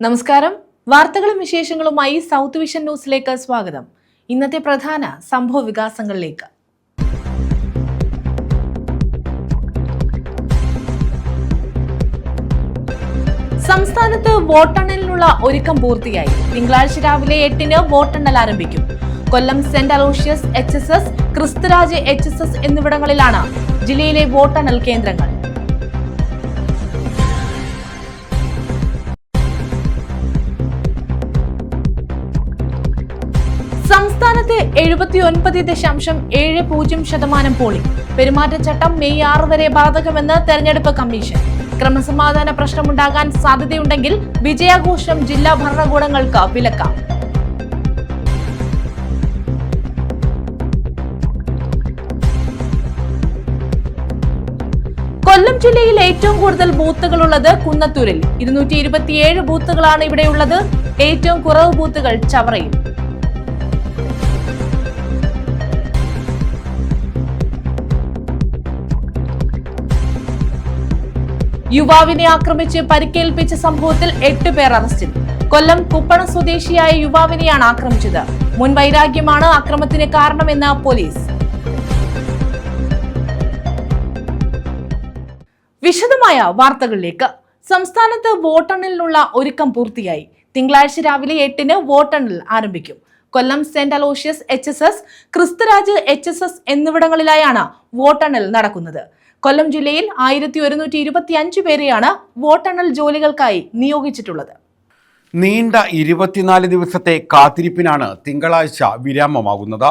നമസ്കാരം. വാർത്തകളും വിശേഷങ്ങളുമായി സൗത്ത് വിഷൻ ന്യൂസിലേക്ക് സ്വാഗതം. ഇന്നത്തെ പ്രധാന സംഭവ വികാസങ്ങളിലേക്ക്. സംസ്ഥാനത്ത് വോട്ടെണ്ണലിനുള്ള ഒരുക്കം പൂർത്തിയായി. തിങ്കളാഴ്ച രാവിലെ 8-ന് വോട്ടെണ്ണൽ ആരംഭിക്കും. Kollam Saint Aloysius HSS, Kristhuraj HSS എന്നിവിടങ്ങളിലാണ് ജില്ലയിലെ വോട്ടെണ്ണൽ കേന്ദ്രങ്ങൾ. സംസ്ഥാനത്ത് 79.70% പോളിംഗ്. പെരുമാറ്റച്ചട്ടം മെയ് 6 വരെ ബാധകമെന്ന് തെരഞ്ഞെടുപ്പ് കമ്മീഷൻ. ക്രമസമാധാന പ്രശ്നമുണ്ടാകാൻ സാധ്യതയുണ്ടെങ്കിൽ വിജയാഘോഷം ജില്ലാ ഭരണകൂടങ്ങൾക്ക് വിലക്കാം. കൊല്ലം ജില്ലയിൽ ഏറ്റവും കൂടുതൽ ബൂത്തുകളുള്ളത് കുന്നത്തൂരിൽ. 227 ബൂത്തുകളാണ് ഇവിടെയുള്ളത്. ഏറ്റവും കുറവ് ബൂത്തുകൾ ചവറയിൽ. യുവാവിനെ ആക്രമിച്ച് പരിക്കേൽപ്പിച്ച സംഭവത്തിൽ 8 പേർ അറസ്റ്റിൽ. കൊല്ലം കുപ്പണ സ്വദേശിയായ യുവാവിനെയാണ് ആക്രമിച്ചത്. മുൻ വൈരാഗ്യമാണ് അക്രമത്തിന് കാരണമെന്ന് പോലീസ്. വിശദമായ വാർത്തകളിലേക്ക്. സംസ്ഥാനത്ത് വോട്ടെണ്ണലിനുള്ള ഒരുക്കം പൂർത്തിയായി. തിങ്കളാഴ്ച രാവിലെ 8-ന് വോട്ടെണ്ണൽ ആരംഭിക്കും. Kollam Saint Aloysius HSS, Kristhuraj HSS എന്നിവിടങ്ങളിലായാണ് വോട്ടെണ്ണൽ നടക്കുന്നത്. കൊല്ലം ജില്ലയിൽ 1125 പേരെയാണ് വോട്ടെണ്ണൽ ജോലികൾക്കായി നിയോഗിച്ചിട്ടുള്ളത്. നീണ്ട 24 ദിവസത്തെ കാത്തിരിപ്പിനാണ് തിങ്കളാഴ്ച വിരാമമാകുന്നത്.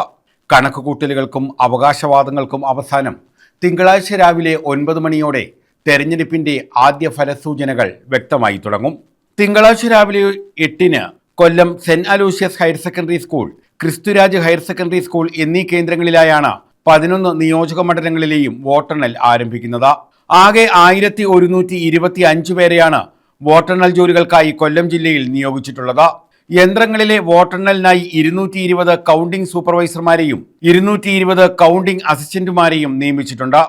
കണക്കുകൂട്ടലുകൾക്കും അവകാശവാദങ്ങൾക്കും അവസാനം തിങ്കളാഴ്ച രാവിലെ 9 മണിയോടെ തെരഞ്ഞെടുപ്പിന്റെ ആദ്യ ഫലസൂചനകൾ വ്യക്തമായി തുടങ്ങും. തിങ്കളാഴ്ച രാവിലെ 8-ന് Kollam Saint Aloysius higher secondary school, Kristhuraj higher secondary school എന്നീ കേന്ദ്രങ്ങളിലായാണ് 11 നിയോജക മണ്ഡലങ്ങളിലെയും വോട്ടെണ്ണൽ ആരംഭിക്കുന്നത്. ആകെ 1125 പേരെയാണ് വോട്ടെണ്ണൽ ജോലികൾക്കായി കൊല്ലം ജില്ലയിൽ നിയോഗിച്ചിട്ടുള്ളത്. യന്ത്രങ്ങളിലെ വോട്ടെണ്ണലിനായി 220 കൗണ്ടിംഗ് സൂപ്പർവൈസർമാരെയും 220 കൗണ്ടിംഗ് അസിസ്റ്റന്റുമാരെയും നിയമിച്ചിട്ടുണ്ട്.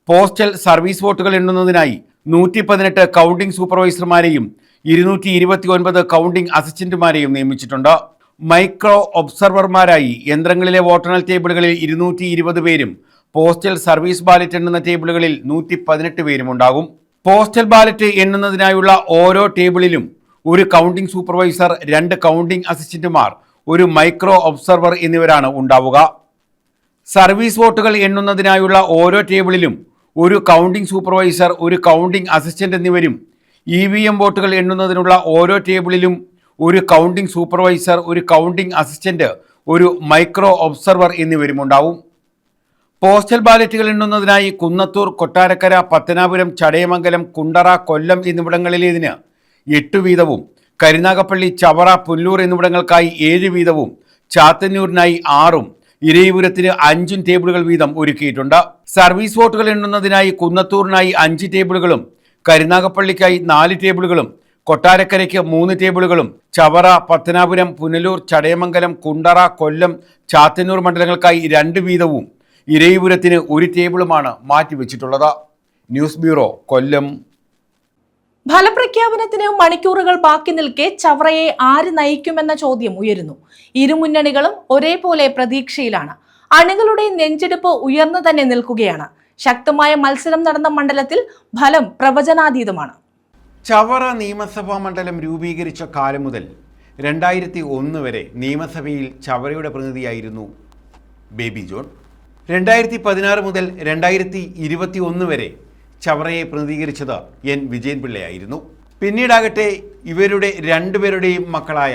പോസ്റ്റൽ സർവീസ് വോട്ടുകൾ എണ്ണുന്നതിനായി 118 കൗണ്ടിംഗ് സൂപ്പർവൈസർമാരെയും 229 കൗണ്ടിംഗ് അസിസ്റ്റന്റുമാരെയും നിയമിച്ചിട്ടുണ്ട്. മൈക്രോ ഒബ്സർവർമാരായി യന്ത്രങ്ങളിലെ വോട്ടെണ്ണൽ ടേബിളുകളിൽ 220 പേരും പോസ്റ്റൽ സർവീസ് ബാലറ്റ് എണ്ണുന്ന ടേബിളുകളിൽ 118 പേരും ഉണ്ടാകും. പോസ്റ്റൽ ബാലറ്റ് എണ്ണുന്നതിനായുള്ള ഓരോ ടേബിളിലും ഒരു കൗണ്ടിംഗ് സൂപ്പർവൈസർ, 2 കൗണ്ടിംഗ് അസിസ്റ്റന്റുമാർ, ഒരു മൈക്രോ ഒബ്സർവർ എന്നിവരാണ് ഉണ്ടാവുക. സർവീസ് വോട്ടുകൾ എണ്ണുന്നതിനായുള്ള ഓരോ ടേബിളിലും ഒരു കൗണ്ടിംഗ് സൂപ്പർവൈസർ, ഒരു കൗണ്ടിംഗ് അസിസ്റ്റന്റ് എന്നിവരും EVM വോട്ടുകൾ എണ്ണുന്നതിനുള്ള ഓരോ ടേബിളിലും ഒരു കൗണ്ടിംഗ് സൂപ്പർവൈസർ, ഒരു കൗണ്ടിംഗ് അസിസ്റ്റന്റ്, ഒരു മൈക്രോ ഒബ്സർവർ എന്നിവരും ഉണ്ടാവും. പോസ്റ്റൽ ബാലറ്റുകൾ എണ്ണുന്നതിനായി കുന്നത്തൂർ, കൊട്ടാരക്കര, പത്തനാപുരം, ചടയമംഗലം, കുണ്ടറ, കൊല്ലം എന്നിവിടങ്ങളിലേതിന് 8 വീതവും, കരുനാഗപ്പള്ളി, ചവറ, പുല്ലൂർ എന്നിവിടങ്ങൾക്കായി 7 വീതവും, ചാത്തന്നൂരിനായി 6-ഉം, ഇരവിപുരത്തിന് 5 ടേബിളുകൾ വീതം ഒരുക്കിയിട്ടുണ്ട്. സർവീസ് വോട്ടുകൾ എണ്ണുന്നതിനായി കുന്നത്തൂരിനായി 5 ടേബിളുകളും, കരുനാഗപ്പള്ളിക്കായി 4 ടേബിളുകളും, കൊട്ടാരക്കരയ്ക്ക് 3 ടേബിളുകളും, ചവറ, പത്തനാപുരം, പുനലൂർ, ചടയമംഗലം, കുണ്ടറ, കൊല്ലം, ചാത്തന്നൂർ മണ്ഡലങ്ങൾക്കായി 2 വീതവും, ഇരവിപുരത്തിന് 1 ടേബിളുമാണ് മാറ്റിവെച്ചിട്ടുള്ളത്. ന്യൂസ് ബ്യൂറോ, കൊല്ലം. ഫലപ്രഖ്യാപനത്തിന് മണിക്കൂറുകൾ ബാക്കി നിൽക്കെ ചവറയെ ആര് നയിക്കുമെന്ന ചോദ്യം ഉയരുന്നു. ഇരുമുന്നണികളും ഒരേപോലെ പ്രതീക്ഷയിലാണ്. അണികളുടെ നെഞ്ചെടുപ്പ് ഉയർന്നു തന്നെ നിൽക്കുകയാണ്. ശക്തമായ മത്സരം നടന്ന മണ്ഡലത്തിൽ ഫലം പ്രവചനാതീതമാണ്. ചവറ നിയമസഭാ മണ്ഡലം രൂപീകരിച്ച കാലം മുതൽ 2001 വരെ നിയമസഭയിൽ ചവറയുടെ പ്രതിനിധിയായിരുന്നു ബേബി ജോൺ. 2016 മുതൽ 2021 വരെ ചവറയെ പ്രതിനിധീകരിച്ചത് N. വിജയൻപിള്ളയായിരുന്നു. പിന്നീടാകട്ടെ ഇവരുടെ 2 പേരുടെയും മക്കളായ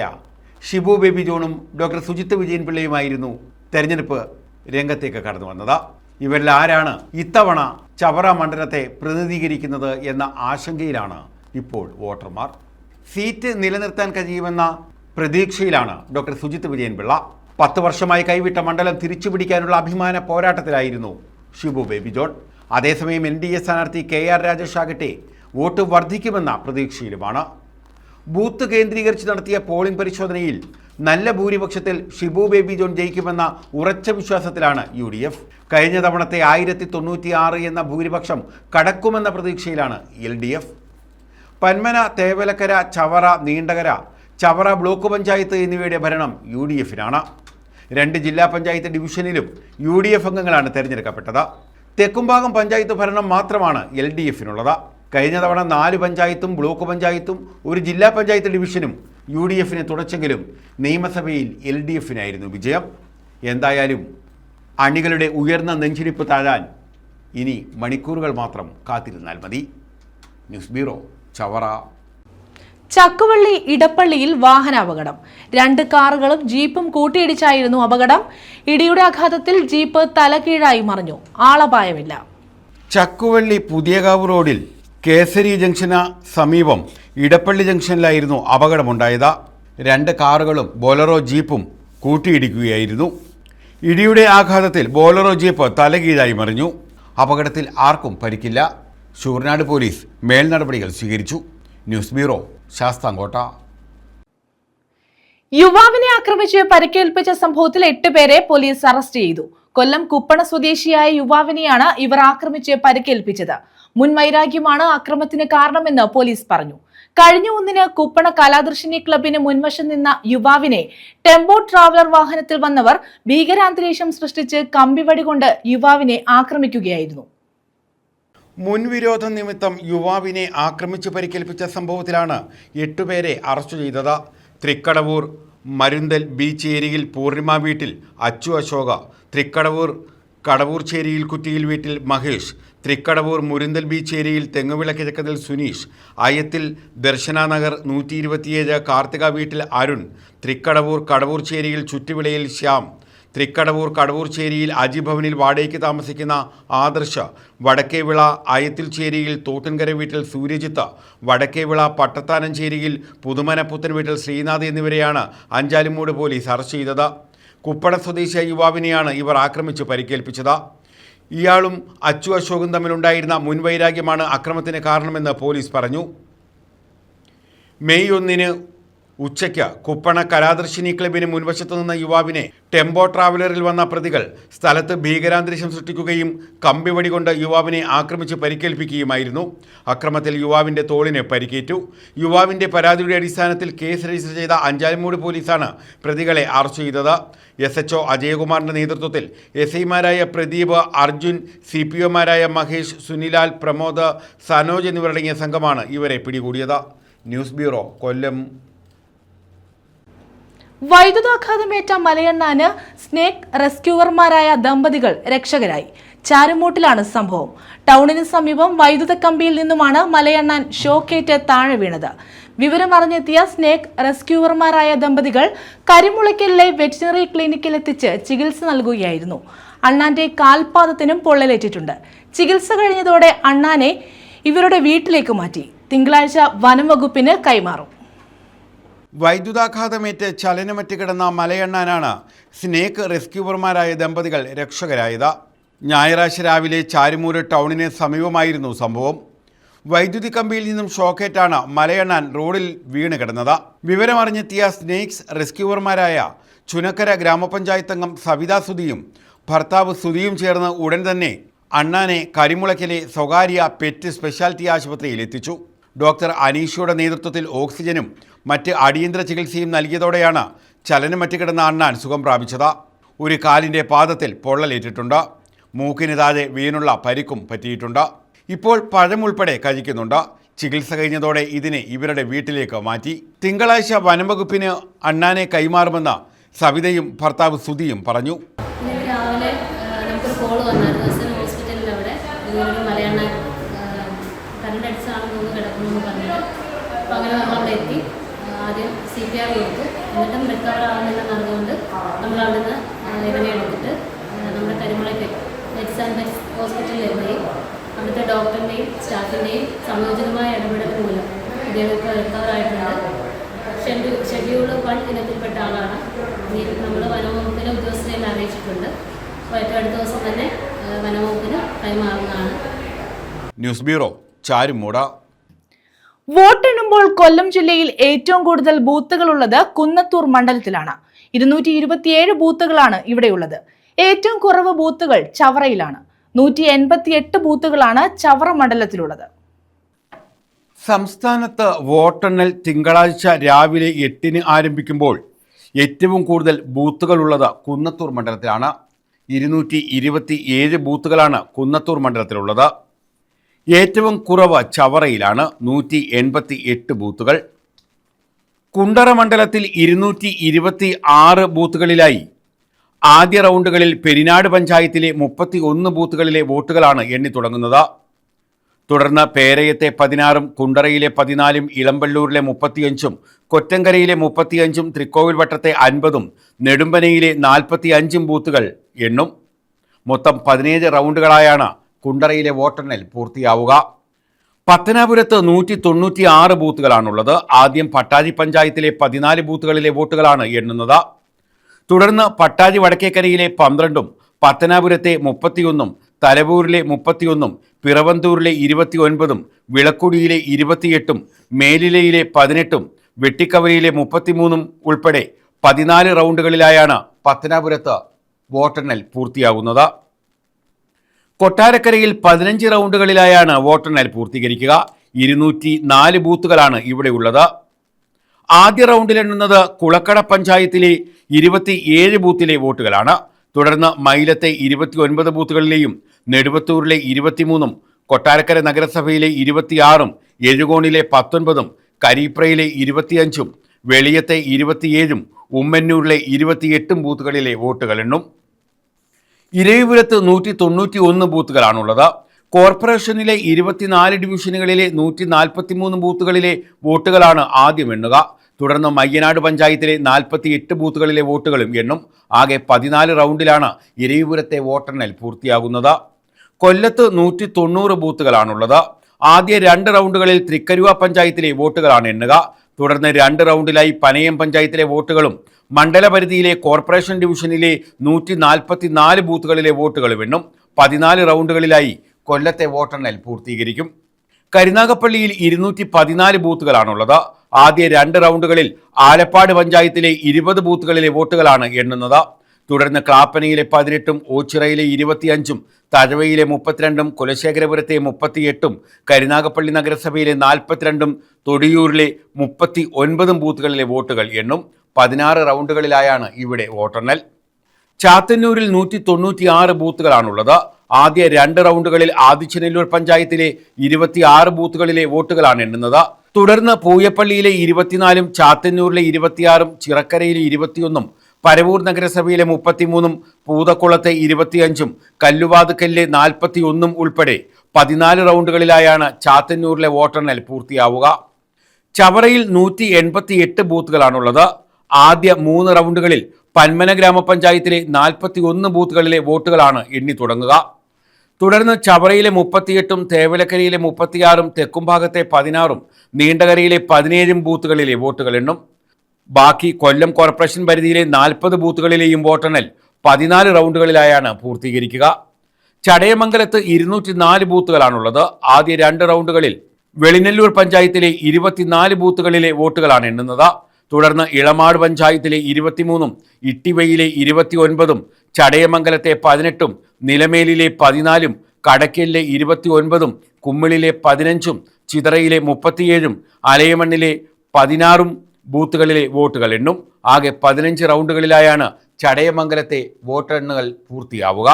ഷിബു ബേബി ജോണും ഡോക്ടർ സുജിത്ത് വിജയൻപിള്ളയുമായിരുന്നു തെരഞ്ഞെടുപ്പ് രംഗത്തേക്ക് കടന്നു വന്നത്. ഇവരിൽ ആരാണ് ഇത്തവണ ചവറ മണ്ഡലത്തെ പ്രതിനിധീകരിക്കുന്നത് എന്ന ആശങ്കയിലാണ് ഇപ്പോൾ വോട്ടർമാർ. സീറ്റ് നിലനിർത്താൻ കഴിയുമെന്ന പ്രതീക്ഷയിലാണ് ഡോക്ടർ സുജിത്ത് വിജയൻപിള്ള. 10 വർഷമായി കൈവിട്ട മണ്ഡലം തിരിച്ചുപിടിക്കാനുള്ള അഭിമാന പോരാട്ടത്തിലായിരുന്നു ഷിബു ബേബി ജോൺ. അതേസമയം NDA സ്ഥാനാർത്ഥി KR രാജേഷ് ആകട്ടെ വോട്ട് വർദ്ധിക്കുമെന്ന പ്രതീക്ഷയിലുമാണ്. ബൂത്ത് കേന്ദ്രീകരിച്ച് നടത്തിയ പോളിംഗ് പരിശോധനയിൽ നല്ല ഭൂരിപക്ഷത്തിൽ ഷിബു ബേബി ജോൺ ജയിക്കുമെന്ന ഉറച്ച വിശ്വാസത്തിലാണ് UDF. കഴിഞ്ഞ തവണത്തെ 1096 എന്ന ഭൂരിപക്ഷം കടക്കുമെന്ന പ്രതീക്ഷയിലാണ് LDF. പന്മന, തേവലക്കര, ചവറ, നീണ്ടകര, ചവറ ബ്ലോക്ക് പഞ്ചായത്ത് എന്നിവയുടെ ഭരണം UDFനാണ്. 2 ജില്ലാ പഞ്ചായത്ത് ഡിവിഷനിലും UDF അംഗങ്ങളാണ് തെരഞ്ഞെടുക്കപ്പെട്ടത്. തെക്കുംഭാഗം പഞ്ചായത്ത് ഭരണം മാത്രമാണ് LDFനുള്ളത്. കഴിഞ്ഞ തവണ 4 പഞ്ചായത്തും ബ്ലോക്ക് പഞ്ചായത്തും 1 ജില്ലാ പഞ്ചായത്ത് ഡിവിഷനും UDFനെ തുടച്ചെങ്കിലും നിയമസഭയിൽ LDFനായിരുന്നു വിജയം. എന്തായാലും അണികളുടെ ഉയർന്ന നെഞ്ചിടിപ്പ് താഴാൻ ഇനി മണിക്കൂറുകൾ മാത്രം കാത്തിരുന്നാൽ മതി. News bureau, Chavara. ചക്കുവള്ളി ഇടപ്പള്ളിയിൽ വാഹനാപകടം. 2 കാറുകളും ജീപ്പും കൂട്ടിയിടിച്ചായിരുന്നു അപകടം. ഇടിയുടെ ആഘാതത്തിൽ ജീപ്പ് തലകീഴായി മറിഞ്ഞു. ആളപായമില്ല. ചക്കുവള്ളി പുതിയകാവ് റോഡിൽ കേസരി ജംഗ്ഷന് സമീപം ഇടപ്പള്ളി ജംഗ്ഷനിലായിരുന്നു അപകടമുണ്ടായത്. 2 കാറുകളും ബോലറോ ജീപ്പും കൂട്ടിയിടിക്കുകയായിരുന്നു. ഇടിയുടെ ആഘാതത്തിൽ ബോലറോ ജീപ്പ് തലകീഴായി മറിഞ്ഞു. അപകടത്തിൽ ആർക്കും പരിക്കില്ല. ശൂർനാട് പോലീസ് മേൽനടപടികൾ സ്വീകരിച്ചു. News bureau, Sasthamkotta. യുവാവിനെ ആക്രമിച്ച് പരിക്കേൽപ്പിച്ച സംഭവത്തിൽ 8 പേരെ പോലീസ് അറസ്റ്റ് ചെയ്തു. കൊല്ലം കുപ്പണ സ്വദേശിയായ യുവാവിനെയാണ് ഇവർ ആക്രമിച്ച് പരിക്കേൽപ്പിച്ചത്. മുൻവൈരാഗ്യമാണ് അക്രമത്തിന് കാരണമെന്ന് പോലീസ് പറഞ്ഞു. കഴിഞ്ഞ 1-ന് കുപ്പണ കലാദർശിനി ക്ലബിന് മുൻവശം നിന്ന യുവാവിനെ ടെമ്പോ ട്രാവലർ വാഹനത്തിൽ വന്നവർ ഭീകരാന്തരീക്ഷം സൃഷ്ടിച്ച് കമ്പിവടി കൊണ്ട് യുവാവിനെ ആക്രമിക്കുകയായിരുന്നു. മുൻവിരോധം നിമിത്തം യുവാവിനെ ആക്രമിച്ച് പരിക്കേൽപ്പിച്ച സംഭവത്തിലാണ് 8 പേരെ അറസ്റ്റ് ചെയ്തത്. തൃക്കടവൂർ മരുന്തൽ ബീച്ച് ഏരിയയിൽ പൂർണിമ വീട്ടിൽ അച്ചു അശോക, തൃക്കടവൂർ കടവൂർച്ചേരിയിൽ കുറ്റിയിൽ വീട്ടിൽ മഹേഷ്, തൃക്കടവൂർ മുരുന്തൽ ബീച്ച് ഏരിയയിൽ തെങ്ങുവിള കിഴക്കതിൽ സുനീഷ്, അയത്തിൽ ദർശന നഗർ 127 കാർത്തിക വീട്ടിൽ അരുൺ, തൃക്കടവൂർ കടവൂർച്ചേരിയിൽ ചുറ്റുവിളയിൽ ശ്യാം, തൃക്കടവൂർ കടവൂർച്ചേരിയിൽ അജിഭവനിൽ വാടകയ്ക്ക് താമസിക്കുന്ന ആദർശ, വടക്കേവിള അയത്തിൽച്ചേരിയിൽ തോട്ടൻകര വീട്ടിൽ സൂര്യജിത്ത്, വടക്കേവിള പട്ടത്താനഞ്ചേരിയിൽ പുതുമന പുത്തൻ വീട്ടിൽ ശ്രീനാഥ് എന്നിവരെയാണ് അഞ്ചാലുമൂട് പോലീസ് അറസ്റ്റ് ചെയ്തത്. കുപ്പട സ്വദേശിയായ യുവാവിനെയാണ് ഇവർ ആക്രമിച്ച് പരിക്കേൽപ്പിച്ചത്. ഇയാളും അച്ചു അശോകും തമ്മിലുണ്ടായിരുന്ന മുൻവൈരാഗ്യമാണ് അക്രമത്തിന് കാരണമെന്ന് പോലീസ് പറഞ്ഞു. മെയ് 1-ന് ഉച്ചയ്ക്ക് കുപ്പണ കലാദർശിനി ക്ലബിന് മുൻവശത്തു നിന്ന യുവാവിനെ ടെമ്പോ ട്രാവലറിൽ വന്ന പ്രതികൾ സ്ഥലത്ത് ഭീകരാന്തരീക്ഷം സൃഷ്ടിക്കുകയും കമ്പിവടി കൊണ്ട് യുവാവിനെ ആക്രമിച്ച് പരിക്കേൽപ്പിക്കുകയുമായിരുന്നു. അക്രമത്തിൽ യുവാവിൻ്റെ തോളിന് പരിക്കേറ്റു. യുവാവിൻ്റെ പരാതിയുടെ അടിസ്ഥാനത്തിൽ കേസ് രജിസ്റ്റർ ചെയ്ത അഞ്ചാലുമൂട് പോലീസാണ് പ്രതികളെ അറസ്റ്റ് ചെയ്തത്. SHO അജയകുമാറിൻ്റെ നേതൃത്വത്തിൽ SIമാരായ പ്രദീപ്, അർജുൻ, CPOമാരായ മഹേഷ്, സുനിലാൽ, പ്രമോദ്, സനോജ് എന്നിവരടങ്ങിയ സംഘമാണ് ഇവരെ പിടികൂടിയത്. ന്യൂസ് ബ്യൂറോ, കൊല്ലം. വൈദ്യുതാഘാതമേറ്റ മലയണ്ണാന് സ്നേക്ക് റെസ്ക്യൂവർമാരായ ദമ്പതികൾ രക്ഷകരായി. ചാരുമൂട്ടിലാണ് സംഭവം. ടൗണിന് സമീപം വൈദ്യുത കമ്പിയിൽ നിന്നുമാണ് മലയണ്ണാൻ ഷോക്കേറ്റ് താഴെ വീണത്. വിവരമറിഞ്ഞെത്തിയ സ്നേക്ക് റെസ്ക്യൂവർമാരായ ദമ്പതികൾ കരിമുളയ്ക്കലിലെ വെറ്റിനറി ക്ലിനിക്കിൽ എത്തിച്ച് ചികിത്സ നൽകുകയായിരുന്നു. അണ്ണാന്റെ കാൽപാദത്തിനും പൊള്ളലേറ്റിട്ടുണ്ട്. ചികിത്സ കഴിഞ്ഞതോടെ അണ്ണാനെ ഇവരുടെ വീട്ടിലേക്ക് മാറ്റി. തിങ്കളാഴ്ച വനം വകുപ്പിന് കൈമാറും. വൈദ്യുതാഘാതമേറ്റ് ചലനമറ്റ് കിടന്ന മലയണ്ണാനാണ് സ്നേക്ക് റെസ്ക്യൂവർമാരായ ദമ്പതികൾ രക്ഷകരായത്. ഞായറാഴ്ച രാവിലെ ചാരുമൂര് ടൗണിന് സമീപമായിരുന്നു സംഭവം. വൈദ്യുതി കമ്പിയിൽ നിന്നും ഷോക്കേറ്റാണ് മലയണ്ണാൻ റോഡിൽ വീണ് കിടന്നത്. വിവരമറിഞ്ഞെത്തിയ സ്നേക്സ് റെസ്ക്യൂവർമാരായ ചുനക്കര ഗ്രാമപഞ്ചായത്ത് അംഗം സവിത സുധിയും ഭർത്താവ് സുധിയും ചേർന്ന് ഉടൻ തന്നെ അണ്ണാനെ കരിമുളയ്ക്കലെ സ്വകാര്യ പെറ്റ് സ്പെഷ്യാലിറ്റി ആശുപത്രിയിൽ എത്തിച്ചു. ഡോക്ടർ അനീഷയുടെ നേതൃത്വത്തിൽ ഓക്സിജനും മറ്റ് അടിയന്തര ചികിത്സയും നൽകിയതോടെയാണ് ചലനമറ്റ് കിടന്ന അണ്ണാൻ സുഖം പ്രാപിച്ചത്. ഒരു കാലിൻ്റെ പാദത്തിൽ പൊള്ളലേറ്റിട്ടുണ്ട്. മൂക്കിന് താഴെ വീണുള്ള പരിക്കും പറ്റിയിട്ടുണ്ട്. ഇപ്പോൾ പഴം ഉൾപ്പെടെ കഴിക്കുന്നുണ്ട്. ചികിത്സ കഴിഞ്ഞതോടെ ഇതിനെ ഇവരുടെ വീട്ടിലേക്ക് മാറ്റി. തിങ്കളാഴ്ച വനംവകുപ്പിന് അണ്ണാനെ കൈമാറുമെന്ന് സവിതയും ഭർത്താവ് സുധിയും പറഞ്ഞു. രാവിലെ നമുക്കൊരു കോൾ വന്നായിരുന്നു. ഹോസ്പിറ്റലിൽ അവിടെ മലയണ്ണാൻ കരണ്ടടിച്ചാണ് കിടക്കുന്നു പറഞ്ഞിട്ട്. അപ്പോൾ അങ്ങനെ നമ്മളവിടെ എത്തി. ആദ്യം CPR കൊടുത്തു. എന്നിട്ടും റിക്കവർ ആവുന്നില്ലെന്ന് അറിഞ്ഞുകൊണ്ട് നമ്മൾ അവിടെ നിന്ന് ഇവനെ എടുത്തിട്ട് നമ്മുടെ കരിമുളയ്ക്ക് മെഡിസിൻ ഹോസ്പിറ്റലിൽ എത്തുകയും അവിടുത്തെ ഡോക്ടറിൻ്റെയും സ്റ്റാഫിൻ്റെയും സംയോജിതമായ ഇടപെടൽ മൂലം ഇദ്ദേഹത്തെ റിക്കവർ ആയിട്ടുണ്ട്. ഷെഡ്യൂൾ 1 ഇനത്തിൽപ്പെട്ട ആളാണ്. ഇനി നമ്മൾ വനംവകുപ്പിലെ ഉദ്യോഗസ്ഥരെ അറിയിച്ചിട്ടുണ്ട്. അപ്പോൾ ഏറ്റവും അടുത്ത ദിവസം തന്നെ വനംവകുപ്പിന് കൈമാറുന്നതാണ്. News bureau, Charummood. വോട്ടെണ്ണുമ്പോൾ കൊല്ലം ജില്ലയിൽ ഏറ്റവും കൂടുതൽ ബൂത്തുകളുള്ളത് കുന്നത്തൂർ മണ്ഡലത്തിലാണ്. 227 ബൂത്തുകളാണ് ഇവിടെയുള്ളത്. ഏറ്റവും കുറവ് ബൂത്തുകൾ ചവറയിലാണ്. 188 ബൂത്തുകളാണ് ചവറ മണ്ഡലത്തിലുള്ളത്. സംസ്ഥാനത്ത് വോട്ടെണ്ണൽ തിങ്കളാഴ്ച രാവിലെ 8-ന് ആരംഭിക്കുമ്പോൾ ഏറ്റവും കൂടുതൽ ബൂത്തുകളുള്ളത് കുന്നത്തൂർ മണ്ഡലത്തിലാണ്. 227 ബൂത്തുകളാണ് കുന്നത്തൂർ മണ്ഡലത്തിലുള്ളത്. ഏറ്റവും കുറവ് ചവറയിലാണ്, 188 ബൂത്തുകൾ. കുണ്ടറ മണ്ഡലത്തിൽ 226 ബൂത്തുകളിലായി ആദ്യ റൗണ്ടുകളിൽ പെരിനാട് പഞ്ചായത്തിലെ 31 ബൂത്തുകളിലെ വോട്ടുകളാണ് എണ്ണി തുടങ്ങുന്നത്. തുടർന്ന് പേരയത്തെ 16-ഉം കുണ്ടറയിലെ 14-ഉം ഇളമ്പള്ളൂരിലെ 35-ഉം കൊറ്റങ്കരയിലെ 35-ഉം തൃക്കോവിൽ വട്ടത്തെ 50-ഉം നെടുമ്പനയിലെ 45-ഉം ബൂത്തുകൾ എണ്ണും. മൊത്തം 17 റൗണ്ടുകളായാണ് കുണ്ടറയിലെ വോട്ടെണ്ണൽ പൂർത്തിയാവുക. പത്തനാപുരത്ത് 196 ബൂത്തുകളാണുള്ളത്. ആദ്യം പട്ടാഴി പഞ്ചായത്തിലെ 14 ബൂത്തുകളിലെ വോട്ടുകളാണ് എണ്ണുന്നത്. തുടർന്ന് പട്ടാഴി വടക്കേക്കരയിലെ 12-ഉം പത്തനാപുരത്തെ 31-ഉം തലവൂരിലെ 31-ഉം പിറവന്തൂരിലെ 29-ഉം വിളക്കുടിയിലെ 28-ഉം മേലിലയിലെ 18-ഉം വെട്ടിക്കവരിയിലെ 33-ഉം ഉൾപ്പെടെ 14 റൗണ്ടുകളിലായാണ് പത്തനാപുരത്ത് വോട്ടെണ്ണൽ പൂർത്തിയാകുന്നത്. കൊട്ടാരക്കരയിൽ 15 റൗണ്ടുകളിലായാണ് വോട്ടെണ്ണൽ പൂർത്തീകരിക്കുക. 204 ബൂത്തുകളാണ് ഇവിടെ ഉള്ളത്. ആദ്യ റൗണ്ടിൽ എണ്ണുന്നത് കുളക്കട പഞ്ചായത്തിലെ 27 ബൂത്തിലെ വോട്ടുകളാണ്. തുടർന്ന് മൈലത്തെ 29 ബൂത്തുകളിലെയും നെടുവത്തൂരിലെ 23-ഉം കൊട്ടാരക്കര നഗരസഭയിലെ 26-ഉം എഴുകോണിലെ 19-ഉം കരീപ്രയിലെ 25-ഉം വെളിയത്തെ 27-ഉം ഉമ്മന്നൂരിലെ 28-ഉം ബൂത്തുകളിലെ വോട്ടുകൾ എണ്ണും. ഇരവിപുരത്ത് 191 ബൂത്തുകളാണുള്ളത്. കോർപ്പറേഷനിലെ 24 ഡിവിഷനുകളിലെ 143 ബൂത്തുകളിലെ വോട്ടുകളാണ് ആദ്യം എണ്ണുക. തുടർന്ന് മയ്യനാട് പഞ്ചായത്തിലെ 48 ബൂത്തുകളിലെ വോട്ടുകളും എണ്ണും. ആകെ 14 റൗണ്ടിലാണ് ഇരവിപുരത്തെ വോട്ടെണ്ണൽ പൂർത്തിയാകുന്നത്. കൊല്ലത്ത് 190 ബൂത്തുകളാണുള്ളത്. ആദ്യ 2 റൗണ്ടുകളിൽ തൃക്കരുവ പഞ്ചായത്തിലെ വോട്ടുകളാണ് എണ്ണുക. തുടർന്ന് 2 റൗണ്ടിലായി പനയം പഞ്ചായത്തിലെ വോട്ടുകളും മണ്ഡലപരിധിയിലെ കോർപ്പറേഷൻ ഡിവിഷനിലെ 144 ബൂത്തുകളിലെ വോട്ടുകളും എണ്ണും. 14 റൗണ്ടുകളിലായി കൊല്ലത്തെ വോട്ടെണ്ണൽ പൂർത്തീകരിക്കും. കരുനാഗപ്പള്ളിയിൽ 214 ബൂത്തുകളാണുള്ളത്. ആദ്യ 2 റൗണ്ടുകളിൽ ആലപ്പാട് പഞ്ചായത്തിലെ 20 ബൂത്തുകളിലെ വോട്ടുകളാണ് എണ്ണുന്നത്. തുടർന്ന് ക്ലാപ്പനയിലെ 18-ഉം ഓച്ചിറയിലെ 25-ഉം തഴവയിലെ 32-ഉം കുലശേഖരപുരത്തെ 38-ഉം കരുനാഗപ്പള്ളി നഗരസഭയിലെ 42-ഉം തൊടിയൂരിലെ 39 ബൂത്തുകളിലെ വോട്ടുകൾ എണ്ണും. 16 റൗണ്ടുകളിലായാണ് ഇവിടെ വോട്ടെണ്ണൽ. ചാത്തന്നൂരിൽ 196 ബൂത്തുകളാണുള്ളത്. ആദ്യ 2 റൗണ്ടുകളിൽ ആദിച്ചനെല്ലൂർ പഞ്ചായത്തിലെ 26 ബൂത്തുകളിലെ വോട്ടുകളാണ് എണ്ണുന്നത്. തുടർന്ന് പൂയപ്പള്ളിയിലെ 24-ഉം ചാത്തന്നൂരിലെ 26-ഉം ചിറക്കരയിലെ 21-ഉം പരവൂർ നഗരസഭയിലെ 33-ഉം പൂതക്കുളത്തെ 25-ഉം കല്ലുവാതുക്കലിലെ 41-ഉം ഉൾപ്പെടെ 14 റൗണ്ടുകളിലായാണ് ചാത്തന്നൂരിലെ വോട്ടെണ്ണൽ പൂർത്തിയാവുക. ചവറയിൽ 188 ബൂത്തുകളാണുള്ളത്. ആദ്യ 3 റൗണ്ടുകളിൽ പന്മന ഗ്രാമപഞ്ചായത്തിലെ 41 ബൂത്തുകളിലെ വോട്ടുകളാണ് എണ്ണി തുടങ്ങുക. തുടർന്ന് ചവറയിലെ 38-ഉം തേവലക്കരയിലെ 36-ഉം തെക്കുംഭാഗത്തെ 16-ഉം നീണ്ടകരയിലെ 17 ബൂത്തുകളിലെ വോട്ടുകൾ എണ്ണും. ബാക്കി കൊല്ലം കോർപ്പറേഷൻ പരിധിയിലെ 40 ബൂത്തുകളിലെയും വോട്ടെണ്ണൽ 14 റൗണ്ടുകളിലായാണ് പൂർത്തീകരിക്കുക. ചടയമംഗലത്ത് 204 ബൂത്തുകളാണുള്ളത്. ആദ്യ 2 റൗണ്ടുകളിൽ വെളിനെല്ലൂർ പഞ്ചായത്തിലെ 24 ബൂത്തുകളിലെ വോട്ടുകളാണ് എണ്ണുന്നത്. തുടർന്ന് ഇളമാട് പഞ്ചായത്തിലെ 23-ഉം ഇട്ടിവയിലെ 29-ഉം ചടയമംഗലത്തെ 18-ഉം നിലമേലിലെ 14-ഉം കടയ്ക്കലിലെ 29-ഉം കുമ്മിളിലെ 15-ഉം ചിതറയിലെ 37-ഉം അലയമണ്ണിലെ 16-ഉം ബൂത്തുകളിലെ വോട്ടുകൾ എണ്ണും. ആകെ 15 റൗണ്ടുകളിലായാണ് ചടയമംഗലത്തെ വോട്ടെണ്ണൽ പൂർത്തിയാവുക.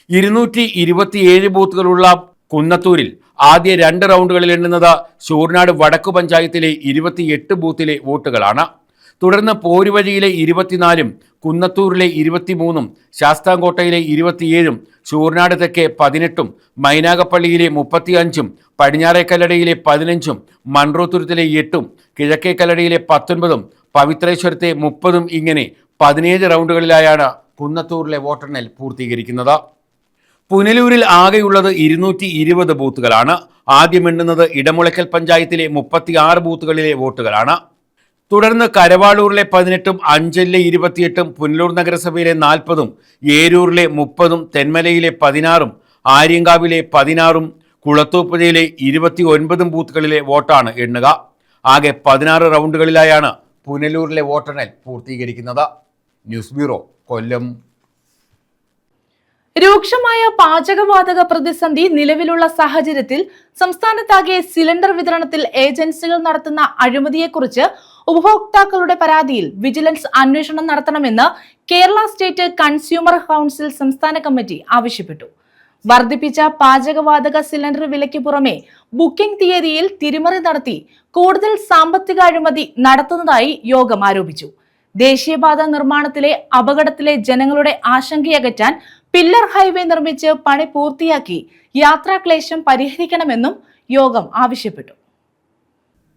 227 ബൂത്തുകളുള്ള കുന്നത്തൂരിൽ ആദ്യ 2 റൗണ്ടുകളിൽ എണ്ണുന്നത് ശൂർനാട് വടക്കു പഞ്ചായത്തിലെ 28 ബൂത്തിലെ വോട്ടുകളാണ്. തുടർന്ന് പോരുവഴിയിലെ 24-ഉം കുന്നത്തൂരിലെ 23-ഉം ശാസ്താംകോട്ടയിലെ 27-ഉം ശൂർനാട് തെക്കെ 18-ഉം മൈനാഗപ്പള്ളിയിലെ 35-ഉം പടിഞ്ഞാറേക്കല്ലടയിലെ 15-ഉം മൺട്രോത്തുരുത്തിലെ 8-ഉം കിഴക്കേക്കല്ലടയിലെ 19-ഉം പവിത്രേശ്വരത്തെ 30-ഉം ഇങ്ങനെ 17 റൗണ്ടുകളിലായാണ് കുന്നത്തൂരിലെ വോട്ടെണ്ണൽ പൂർത്തീകരിക്കുന്നത്. പുനലൂരിൽ ആകെയുള്ളത് 220 ബൂത്തുകളാണ്. ആദ്യം എണ്ണുന്നത് ഇടമുളയ്ക്കൽ പഞ്ചായത്തിലെ 36 ബൂത്തുകളിലെ വോട്ടുകളാണ്. തുടർന്ന് കരവാളൂരിലെ 18-ഉം അഞ്ചലിലെ 28-ഉം പുനലൂർ നഗരസഭയിലെ 40-ഉം ഏരൂരിലെ 30-ഉം തെന്മലയിലെ 16-ഉം ആര്യങ്കാവിലെ 16-ഉം കുളത്തൂപ്പുഴയിലെ 29 ബൂത്തുകളിലെ വോട്ടാണ് എണ്ണുക. ആകെ 16 റൗണ്ടുകളിലായാണ് പുനലൂരിലെ വോട്ടെണ്ണൽ പൂർത്തീകരിക്കുന്നത്. ന്യൂസ് ബ്യൂറോ, കൊല്ലം. രൂക്ഷമായ പാചകവാതക പ്രതിസന്ധി നിലവിലുള്ള സാഹചര്യത്തിൽ സംസ്ഥാനത്താകെ സിലിണ്ടർ വിതരണത്തിൽ ഏജൻസികൾ നടത്തുന്ന അഴിമതിയെക്കുറിച്ച് ഉപഭോക്താക്കളുടെ പരാതിയിൽ വിജിലൻസ് അന്വേഷണം നടത്തണമെന്ന് കേരള സ്റ്റേറ്റ് കൺസ്യൂമർ കൗൺസിൽ സംസ്ഥാന കമ്മിറ്റി ആവശ്യപ്പെട്ടു. വർദ്ധിപ്പിച്ച പാചകവാതക സിലിണ്ടർ വിലയ്ക്ക് പുറമെ ബുക്കിംഗ് തീയതിയിൽ തിരിമറി നടത്തി കൂടുതൽ സാമ്പത്തിക അഴിമതി നടത്തുന്നതായി യോഗം ആരോപിച്ചു. ദേശീയപാത നിർമ്മാണത്തിലെ അപകടത്തിലെ ജനങ്ങളുടെ ആശങ്കയകറ്റാൻ പില്ലർ ഹൈവേ നിർമ്മിച്ച് പണി പൂർത്തിയാക്കി യാത്രാക്ലേശം പരിഹരിക്കണമെന്നും യോഗം ആവശ്യപ്പെട്ടു.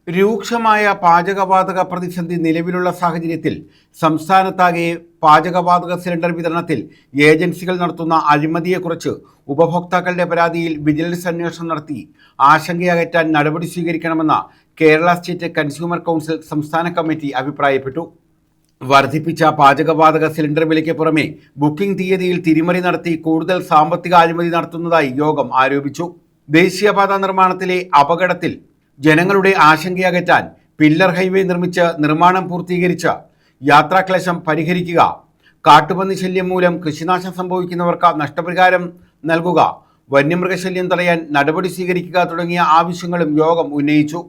രൂക്ഷമായ പാചകവാതക പ്രതിസന്ധി നിലവിലുള്ള സാഹചര്യത്തിൽ സംസ്ഥാനത്താകെ പാചകവാതക സിലിണ്ടർ വിതരണത്തിൽ ഏജൻസികൾ നടത്തുന്ന അഴിമതിയെക്കുറിച്ച് ഉപഭോക്താക്കളുടെ പരാതിയിൽ വിജിലൻസ് അന്വേഷണം നടത്തി ആശങ്കയകറ്റാൻ നടപടി സ്വീകരിക്കണമെന്ന് കേരള സ്റ്റേറ്റ് കൺസ്യൂമർ കൗൺസിൽ സംസ്ഥാന കമ്മിറ്റി അഭിപ്രായപ്പെട്ടു. വർദ്ധിപ്പിച്ച പാചകവാതക സിലിണ്ടർ വിലയ്ക്ക് പുറമെ ബുക്കിംഗ് തീയതിയിൽ തിരിമറി നടത്തി കൂടുതൽ സാമ്പത്തിക അഴിമതി നടത്തുന്നതായി യോഗം ആരോപിച്ചു. ദേശീയപാത നിർമ്മാണത്തിലെ അപകടത്തിൽ ജനങ്ങളുടെ ആശങ്കയകറ്റാൻ പില്ലർ ഹൈവേ നിർമ്മിച്ച് നിർമ്മാണം പൂർത്തീകരിച്ച് യാത്രാക്ലേശം പരിഹരിക്കുക, കാട്ടുപന്നി ശല്യം മൂലം കൃഷിനാശം സംഭവിക്കുന്നവർക്ക് നഷ്ടപരിഹാരം നൽകുക, വന്യമൃഗശല്യം തടയാൻ നടപടി സ്വീകരിക്കുക തുടങ്ങിയ ആവശ്യങ്ങളും യോഗം ഉന്നയിച്ചു.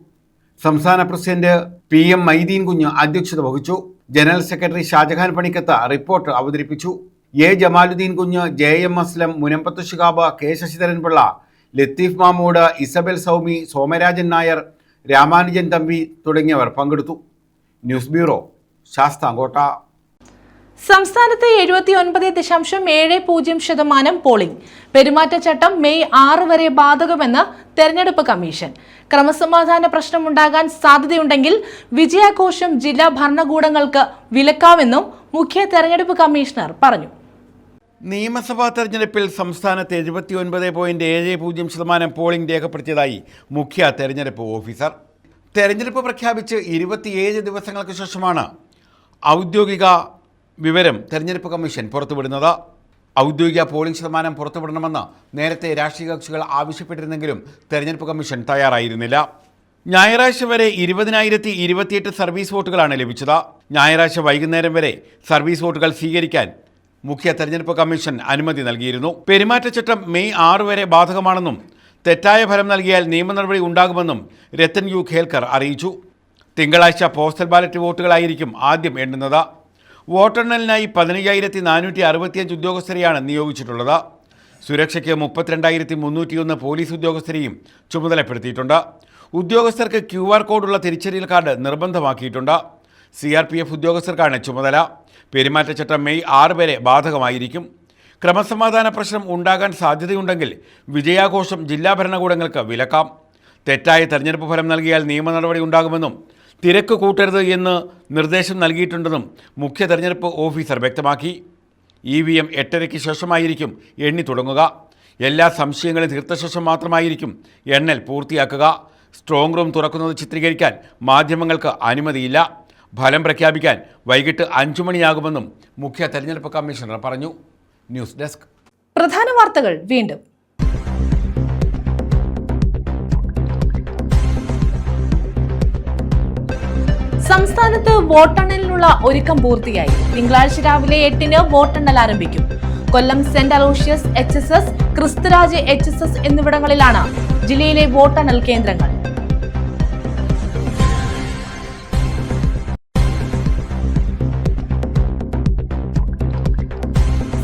സംസ്ഥാന പ്രസിഡന്റ് PM മൈദീൻ കുഞ്ഞ് അധ്യക്ഷത വഹിച്ചു. General secretary Shajahan Panikkath report അവതരിപ്പിച്ചു. A Jamaluddin Kunju, JM Aslam, Munambath Shihab, K Sasidharanpillai, Latheef Mamood, Isabel Soumi, Somarajan Nair, Ramanujan Thampi തുടങ്ങിയവർ പങ്കെടുത്തു. News bureau, Sasthamkotta. സംസ്ഥാനത്ത് 79.70% പോളിംഗ്. പെരുമാറ്റച്ചട്ടം മെയ് 6 വരെ ബാധകമെന്ന് തെരഞ്ഞെടുപ്പ് കമ്മീഷൻ. ക്രമസമാധാന പ്രശ്നമുണ്ടാകാൻ സാധ്യതയുണ്ടെങ്കിൽ വിജയാഘോഷം ജില്ലാ ഭരണകൂടങ്ങൾക്ക് വിലക്കാമെന്നും മുഖ്യ തെരഞ്ഞെടുപ്പ് കമ്മീഷണർ പറഞ്ഞു. നിയമസഭാ തെരഞ്ഞെടുപ്പിൽ സംസ്ഥാനത്ത് 79.70% പോളിംഗ് രേഖപ്പെടുത്തിയതായി മുഖ്യ തെരഞ്ഞെടുപ്പ് ഓഫീസർ. തെരഞ്ഞെടുപ്പ് പ്രഖ്യാപിച്ച് 27 ദിവസങ്ങൾക്ക് ശേഷമാണ് ഔദ്യോഗിക വിവരം തെരഞ്ഞെടുപ്പ് കമ്മീഷൻ പുറത്തുവിടുന്നത്. ഔദ്യോഗിക പോളിംഗ് ശതമാനം പുറത്തുവിടണമെന്ന് നേരത്തെ രാഷ്ട്രീയ കക്ഷികൾ ആവശ്യപ്പെട്ടിരുന്നെങ്കിലും തെരഞ്ഞെടുപ്പ് കമ്മീഷൻ തയ്യാറായിരുന്നില്ല. ഞായറാഴ്ച വരെ 20,028 സർവീസ് വോട്ടുകളാണ് ലഭിച്ചത്. ഞായറാഴ്ച വൈകുന്നേരം വരെ സർവീസ് വോട്ടുകൾ സ്വീകരിക്കാൻ മുഖ്യ തെരഞ്ഞെടുപ്പ് കമ്മീഷൻ അനുമതി നൽകിയിരുന്നു. പെരുമാറ്റച്ചട്ടം മെയ് 6 വരെ ബാധകമാണെന്നും തെറ്റായ ഫലം നൽകിയാൽ നിയമ നടപടി ഉണ്ടാകുമെന്നും രത്തൻ യു ഖേൽക്കർ അറിയിച്ചു. തിങ്കളാഴ്ച പോസ്റ്റൽ ബാലറ്റ് വോട്ടുകളായിരിക്കും ആദ്യം എണ്ണുന്നത്. വോട്ടെണ്ണലിനായി 15,465 ഉദ്യോഗസ്ഥരെയാണ് നിയോഗിച്ചിട്ടുള്ളത്. സുരക്ഷയ്ക്ക് 32,301 പോലീസ് ഉദ്യോഗസ്ഥരെയും ചുമതലപ്പെടുത്തിയിട്ടുണ്ട്. ഉദ്യോഗസ്ഥർക്ക് QR കോഡുള്ള തിരിച്ചറിയൽ കാർഡ് നിർബന്ധമാക്കിയിട്ടുണ്ട്. CRPF ഉദ്യോഗസ്ഥർക്കാണ് ചുമതല. പെരുമാറ്റച്ചട്ടം മെയ് 6 വരെ ബാധകമായിരിക്കും. ക്രമസമാധാന പ്രശ്നം ഉണ്ടാകാൻ സാധ്യതയുണ്ടെങ്കിൽ വിജയാഘോഷം ജില്ലാ ഭരണകൂടങ്ങൾക്ക് വിലക്കാം. തെറ്റായ തെരഞ്ഞെടുപ്പ് ഫലം നൽകിയാൽ നിയമ നടപടി ഉണ്ടാകുമെന്നും തിരക്ക് കൂട്ടരുത് എന്ന് നിർദ്ദേശം നൽകിയിട്ടുണ്ടെന്നും മുഖ്യ തെരഞ്ഞെടുപ്പ് ഓഫീസർ വ്യക്തമാക്കി. EVM 8:30-ക്ക് ശേഷമായിരിക്കും എണ്ണി തുടങ്ങുക. എല്ലാ സംശയങ്ങളും തീർത്ത ശേഷം മാത്രമായിരിക്കും എണ്ണൽ പൂർത്തിയാക്കുക. സ്ട്രോങ് റൂം തുറക്കുന്നത് ചിത്രീകരിക്കാൻ മാധ്യമങ്ങൾക്ക് അനുമതിയില്ല. ഫലം പ്രഖ്യാപിക്കാൻ വൈകിട്ട് 5 മണിയാകുമെന്നും മുഖ്യ തെരഞ്ഞെടുപ്പ് കമ്മീഷണർ പറഞ്ഞു. News desk. പ്രധാന വാർത്തകൾ വീണ്ടും. സംസ്ഥാനത്ത് വോട്ടെണ്ണലിനുള്ള ഒരുക്കം പൂർത്തിയായി. തിങ്കളാഴ്ച രാവിലെ 8-ന് വോട്ടെണ്ണൽ ആരംഭിക്കും. Kollam Saint Aloysius HSS, Kristhuraj HSS എന്നിവിടങ്ങളിലാണ് ജില്ലയിലെ വോട്ടെണ്ണൽ കേന്ദ്രങ്ങൾ.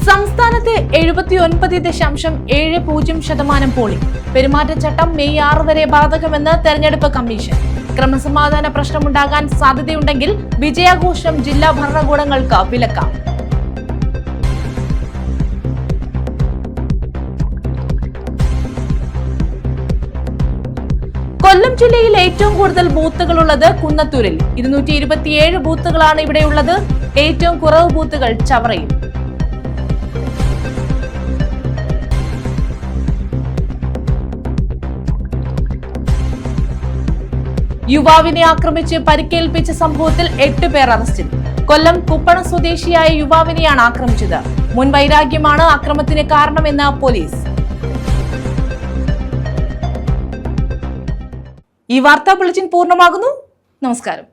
സംസ്ഥാനത്ത് 79.70% പോളിംഗ്. പെരുമാറ്റച്ചട്ടം മെയ് 6 വരെ ബാധകമെന്ന് തെരഞ്ഞെടുപ്പ് കമ്മീഷൻ. ക്രമസമാധാന പ്രശ്നമുണ്ടാകാൻ സാധ്യതയുണ്ടെങ്കിൽ വിജയാഘോഷം ജില്ലാ ഭരണകൂടങ്ങൾക്ക് വിലക്കാം. കൊല്ലം ജില്ലയിൽ ഏറ്റവും കൂടുതൽ ബൂത്തുകളുള്ളത് കുന്നത്തൂരിൽ. 227 ബൂത്തുകളാണ് ഇവിടെയുള്ളത്. ഏറ്റവും കുറവ് ബൂത്തുകൾ ചവറയിൽ. യുവാവിനെ ആക്രമിച്ച് പരിക്കേൽപ്പിച്ച സംഭവത്തിൽ 8 പേർ അറസ്റ്റിൽ. കൊല്ലം കുപ്പണ സ്വദേശിയായ യുവാവിനെയാണ് ആക്രമിച്ചത്. മുൻ വൈരാഗ്യമാണ് ആക്രമണത്തിന് കാരണമെന്ന് പോലീസ്. ഈ വാർത്താ ബുള്ളറ്റിൻ പൂർണ്ണമാകുന്നു. നമസ്കാരം.